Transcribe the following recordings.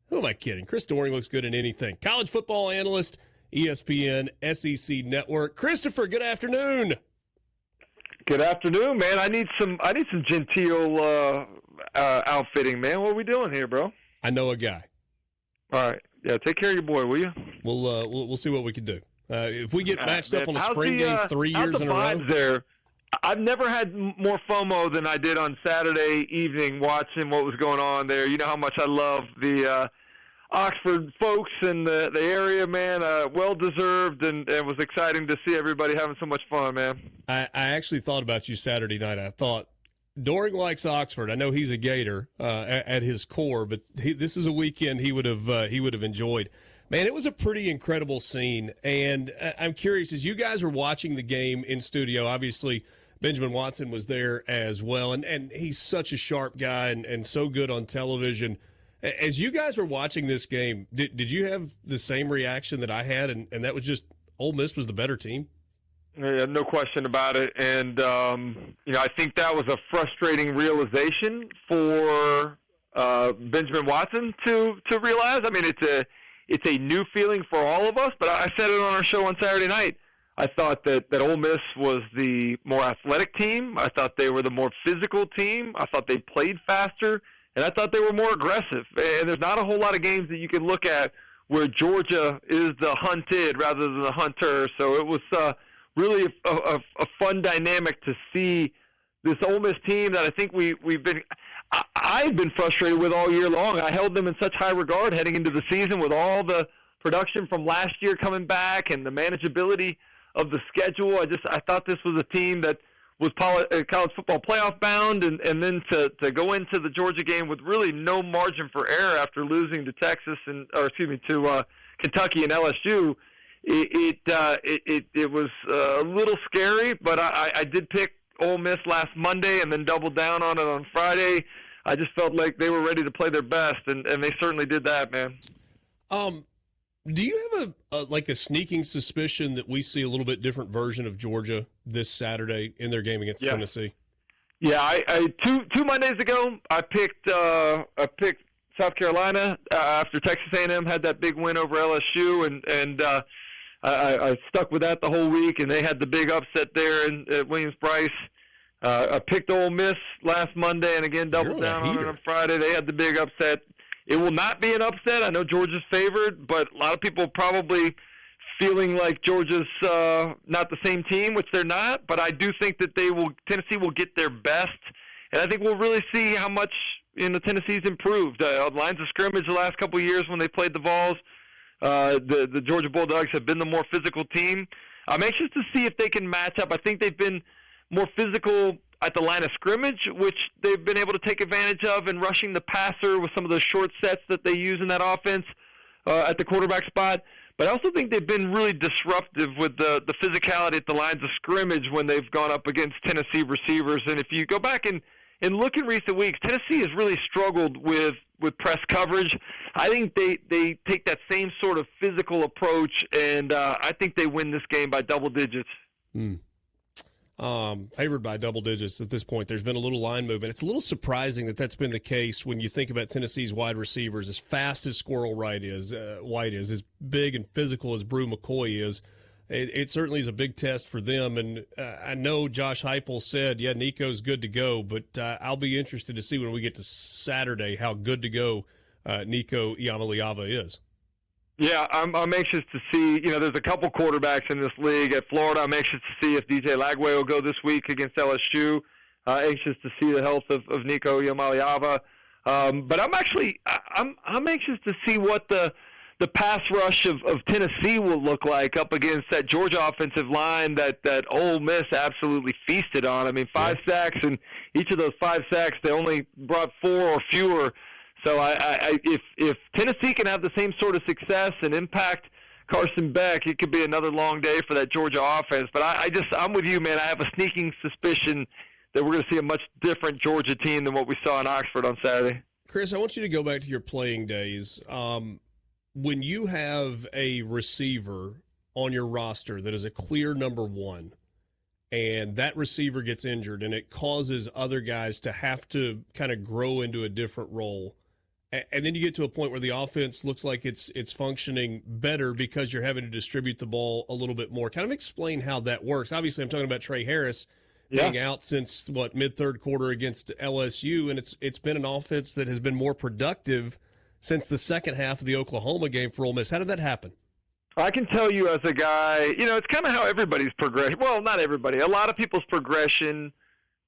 Who am I kidding? Chris Doering looks good in anything. College football analyst, ESPN, SEC Network. Christopher, good afternoon. Good afternoon, man. I need some genteel outfitting, man. What are we doing here, bro? I know a guy. All right. Yeah, take care of your boy, will you? We'll see what we can do. If we get matched up on a How's spring game 3 years in a row. There? I've never had more FOMO than I did on Saturday evening watching what was going on there. You know how much I love the Oxford folks in the area, man. Well-deserved, and was exciting to see everybody having so much fun, man. I actually thought about you Saturday night. I thought, Doering likes Oxford. I know he's a Gator at his core, but this is a weekend he would have enjoyed. Man, it was a pretty incredible scene, and I'm curious, as you guys were watching the game in studio, obviously Benjamin Watson was there as well, and he's such a sharp guy and so good on television. As you guys were watching this game, did you have the same reaction that I had, and that was just Ole Miss was the better team? Yeah, no question about it, and I think that was a frustrating realization for Benjamin Watson to realize. I mean, it's a new feeling for all of us, but I said it on our show on Saturday night. I thought that Ole Miss was the more athletic team. I thought they were the more physical team. I thought they played faster, and I thought they were more aggressive. And there's not a whole lot of games that you can look at where Georgia is the hunted rather than the hunter. So it was really a fun dynamic to see this Ole Miss team that I think I've been frustrated with all year long. I held them in such high regard heading into the season with all the production from last year coming back and the manageability of the schedule. I thought this was a team that was college football playoff bound, and then to go into the Georgia game with really no margin for error after losing to to Kentucky and LSU. It was a little scary, but I did pick Ole Miss last Monday and then doubled down on it on Friday. I just felt like they were ready to play their best, and they certainly did that, man. Do you have a sneaking suspicion that we see a little bit different version of Georgia this Saturday in their game against Tennessee? Yeah, I two Mondays ago I picked South Carolina after Texas A&M had that big win over LSU, and I stuck with that the whole week, and they had the big upset there at Williams-Brice. I picked Ole Miss last Monday and again doubled down on it on Friday. They had the big upset. It will not be an upset. I know Georgia's favored, but a lot of people probably feeling like Georgia's not the same team, which they're not. But I do think that Tennessee will get their best, and I think we'll really see how much Tennessee's improved. Lines of scrimmage the last couple of years when they played the Vols, the Georgia Bulldogs have been the more physical team. I'm anxious to see if they can match up. I think they've been more physical at the line of scrimmage, which they've been able to take advantage of in rushing the passer with some of those short sets that they use in that offense at the quarterback spot. But I also think they've been really disruptive with the physicality at the lines of scrimmage when they've gone up against Tennessee receivers. And if you go back and look in recent weeks, Tennessee has really struggled with press coverage. I think they take that same sort of physical approach, and I think they win this game by double digits. Favored by double digits at this point. There's been a little line movement. It's a little surprising that that's been the case when you think about Tennessee's wide receivers. As fast as Squirrel White is, as big and physical as Brew McCoy is, it certainly is a big test for them. And I know Josh Heupel said, Nico's good to go, but I'll be interested to see when we get to Saturday how good to go Nico Iamaleava is. Yeah, I'm anxious to see. There's a couple quarterbacks in this league. At Florida, I'm anxious to see if DJ Lagway will go this week against LSU. Anxious to see the health of Nico Iamaleava. But I'm anxious to see what the pass rush of Tennessee will look like up against that Georgia offensive line that Ole Miss absolutely feasted on. I mean, 5 sacks, and each of those 5 sacks, they only brought 4 or fewer. So if Tennessee can have the same sort of success and impact Carson Beck, it could be another long day for that Georgia offense. But I'm with you, man. I have a sneaking suspicion that we're going to see a much different Georgia team than what we saw in Oxford on Saturday. Chris, I want you to go back to your playing days. When you have a receiver on your roster that is a clear number one, and that receiver gets injured and it causes other guys to have to kind of grow into a different role, And then you get to a point where the offense looks like it's functioning better because you're having to distribute the ball a little bit more. Kind of explain how that works. Obviously, I'm talking about Trey Harris being out since mid-third quarter against LSU, and it's been an offense that has been more productive since the second half of the Oklahoma game for Ole Miss. How did that happen? I can tell you as a guy, it's kind of how everybody's progression. Well, not everybody. A lot of people's progression,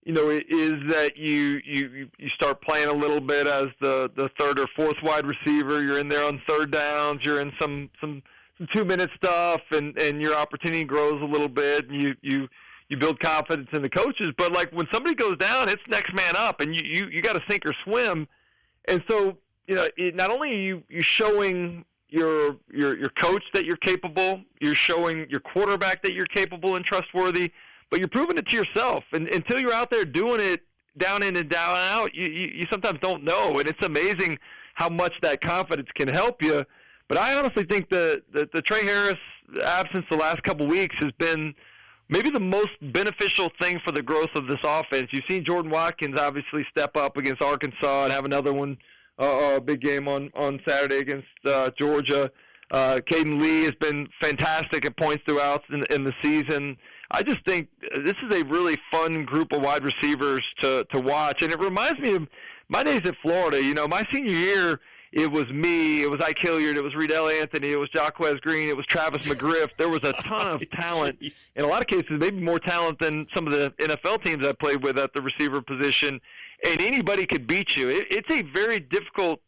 is that you start playing a little bit as the third or fourth wide receiver. You're in there on third downs. You're in some 2-minute stuff, and your opportunity grows a little bit. And you build confidence in the coaches. But like when somebody goes down, it's next man up, and you got to sink or swim. And so not only are you showing your coach that you're capable, you're showing your quarterback that you're capable and trustworthy, but you're proving it to yourself. And until you're out there doing it down in and down out, you sometimes don't know. And it's amazing how much that confidence can help you. But I honestly think the Trey Harris absence the last couple weeks has been maybe the most beneficial thing for the growth of this offense. You've seen Jordan Watkins obviously step up against Arkansas and have another one, a big game on Saturday against Georgia. Caden Lee has been fantastic at points throughout in the season. I just think this is a really fun group of wide receivers to watch. And it reminds me of my days at Florida. My senior year, it was me, it was Ike Hilliard, it was Riedel Anthony, it was Jacquez Green, it was Travis McGriff. There was a ton of talent. In a lot of cases, maybe more talent than some of the NFL teams I played with at the receiver position. And anybody could beat you. It's a very difficult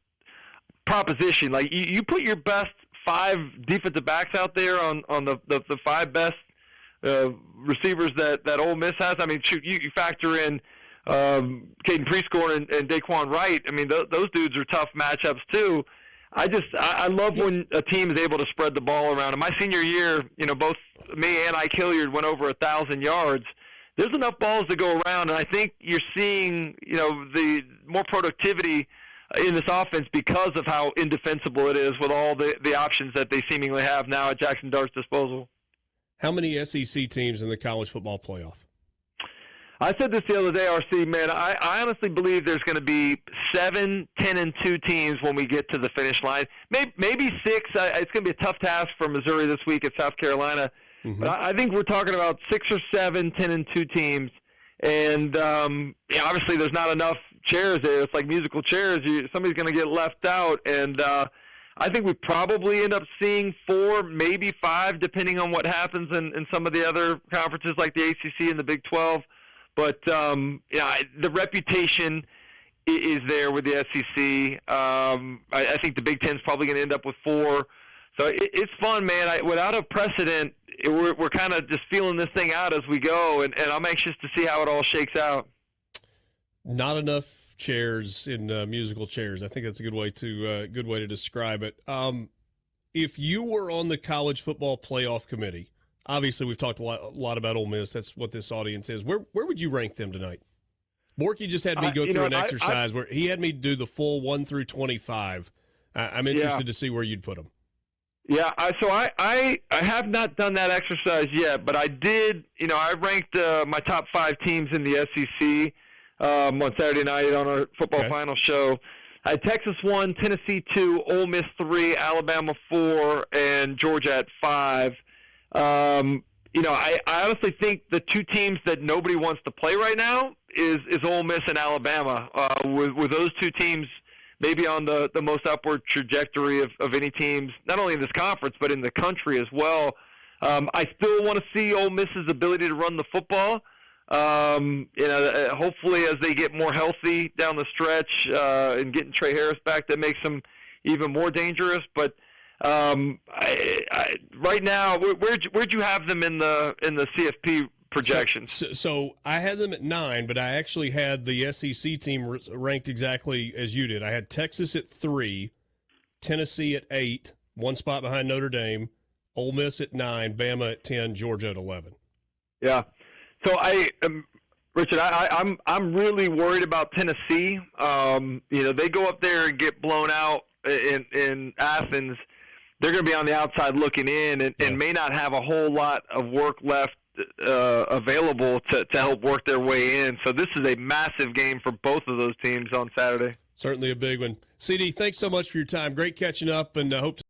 proposition. Like you put your best 5 defensive backs out there on the 5 best receivers that Ole Miss has. I mean, shoot, you factor in Caden Prescorn and Daquan Wright. I mean, those dudes are tough matchups too. I love when a team is able to spread the ball around. In my senior year, both me and Ike Hilliard went over 1,000 yards. There's enough balls to go around, and I think you're seeing, the more productivity in this offense because of how indefensible it is with all the options that they seemingly have now at Jaxson Dart's disposal. How many SEC teams in the college football playoff? I said this the other day, RC, man. I honestly believe there's going to be 7, 10-2 teams when we get to the finish line. Maybe 6. It's going to be a tough task for Missouri this week at South Carolina. Mm-hmm. But I think we're talking about 6 or 7, 10-2 teams. And obviously there's not enough chairs there. It's like musical chairs. Somebody's going to get left out. And I think we probably end up seeing 4, maybe 5, depending on what happens in some of the other conferences like the ACC and the Big 12. But the reputation is there with the SEC. I think the Big Ten is probably going to end up with 4. So it's fun, man. Without a precedent, we're kind of just feeling this thing out as we go, and I'm anxious to see how it all shakes out. Not enough chairs in musical chairs. I think that's a good way to describe it. If you were on the college football playoff committee, obviously we've talked a lot about Ole Miss. That's what this audience is. Where would you rank them tonight? Borky just had me go through an exercise where he had me do the full 1 through 25. I'm interested to see where you'd put them. Yeah, so I have not done that exercise yet, but I did. I ranked my top 5 teams in the SEC on Saturday night on our football final show. I had Texas 1, Tennessee 2, Ole Miss 3, Alabama 4, and Georgia at 5. I honestly think the 2 teams that nobody wants to play right now is Ole Miss and Alabama. With those 2 teams maybe on the most upward trajectory of any teams, not only in this conference, but in the country as well. I still want to see Ole Miss's ability to run the football. Hopefully as they get more healthy down the stretch and getting Trey Harris back, that makes them even more dangerous. But right now, where'd you have them in the CFP projections? So I had them at 9, but I actually had the SEC team ranked exactly as you did. I had Texas at 3, Tennessee at 8, 1 spot behind Notre Dame, Ole Miss at 9, Bama at 10, Georgia at 11. Yeah. So Richard, I'm really worried about Tennessee. They go up there and get blown out in Athens. They're going to be on the outside looking in and may not have a whole lot of work left available to help work their way in. So this is a massive game for both of those teams on Saturday. Certainly a big one. CD, thanks so much for your time. Great catching up, and hope to